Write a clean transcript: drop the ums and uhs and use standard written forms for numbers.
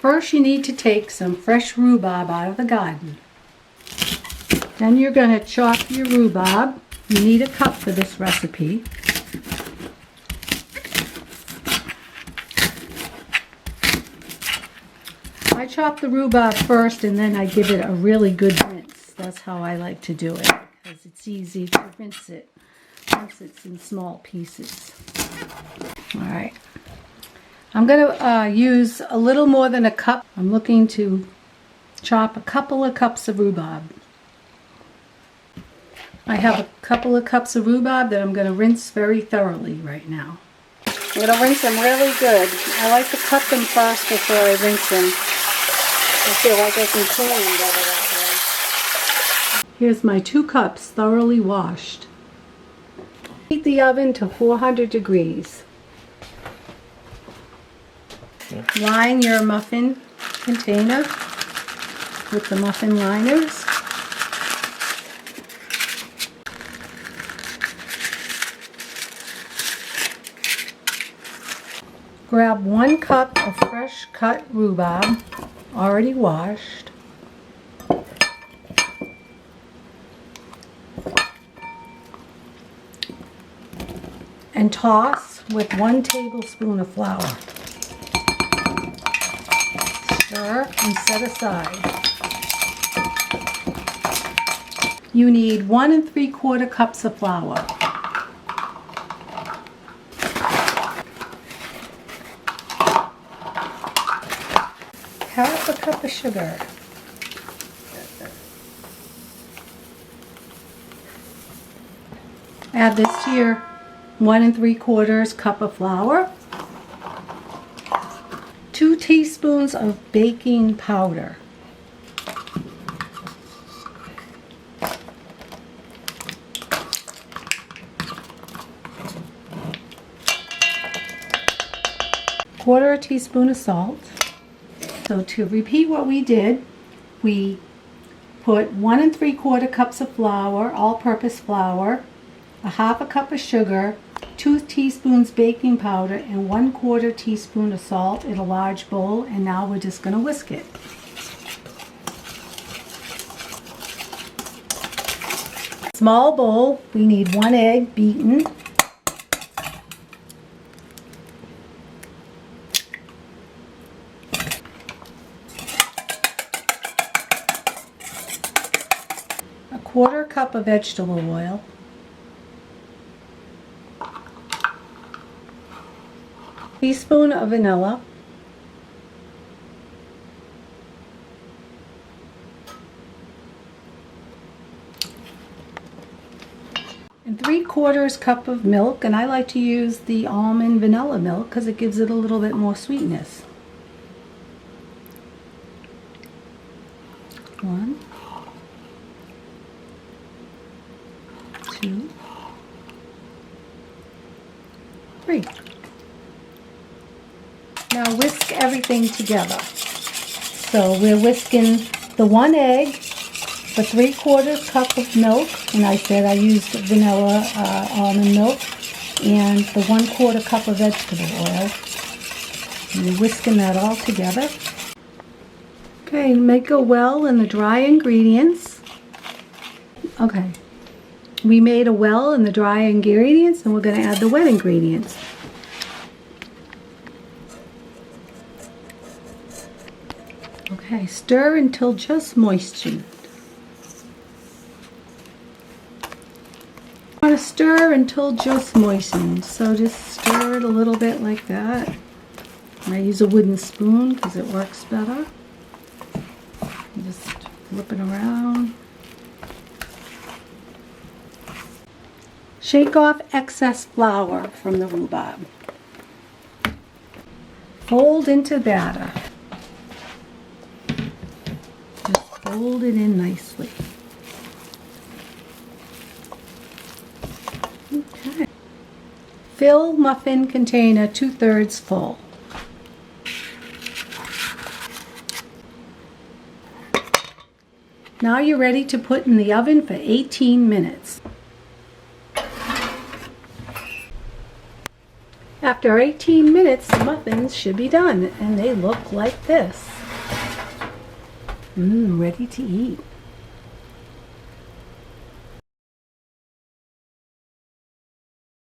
first you need to take some fresh rhubarb out of the garden. Then you're going to chop your rhubarb. You need a cup for this recipe. I chop the rhubarb first and then I give it a really good rinse. That's how I like to do it, because it's easy to rinse it once it's in small pieces. Alright. I'm going to use a little more than a cup. I'm looking to chop a couple of cups of rhubarb. I have a couple of cups of rhubarb that I'm going to rinse very thoroughly right now. I'm going to rinse them really good. I like to cut them first before I rinse them. I feel like I can clean them better that way. Here's my 2 cups thoroughly washed. Heat the oven to 400 degrees. Line your muffin container with the muffin liners. Grab 1 cup of fresh cut rhubarb, already washed. And toss with 1 tablespoon of flour. Stir and set aside. You need 1 3/4 cups of flour. Half a cup of sugar. Add this to your 1 3/4 cup of flour. 2 teaspoons of baking powder. Quarter teaspoon of salt. So to repeat what we did, we put 1 3/4 cups of flour, all-purpose flour, a half a cup of sugar, 2 teaspoons baking powder, and 1/4 teaspoon of salt in a large bowl, and now we're just going to whisk it. Small bowl, we need 1 egg beaten. A 1/4 cup of vegetable oil. Teaspoon of vanilla. And 3/4 cup of milk, and I like to use the almond vanilla milk because it gives it a little bit more sweetness. 1, 2, 3. Now whisk everything together. So we're whisking the 1 egg, the 3/4 cup of milk, and I said I used vanilla almond milk, and the 1/4 cup of vegetable oil. And you're whisking that all together. Okay, make a well in the dry ingredients. Okay, we made a well in the dry ingredients, and we're going to add the wet ingredients. Okay, stir until just moistened. I want to stir until just moistened, so just stir it a little bit like that. I use a wooden spoon because it works better. Just flip it around. Shake off excess flour from the rhubarb. Fold into batter. Just fold it in nicely. Okay. Fill muffin container 2/3 full. Now you're ready to put in the oven for 18 minutes. After 18 minutes, the muffins should be done, and they look like this. Ready to eat.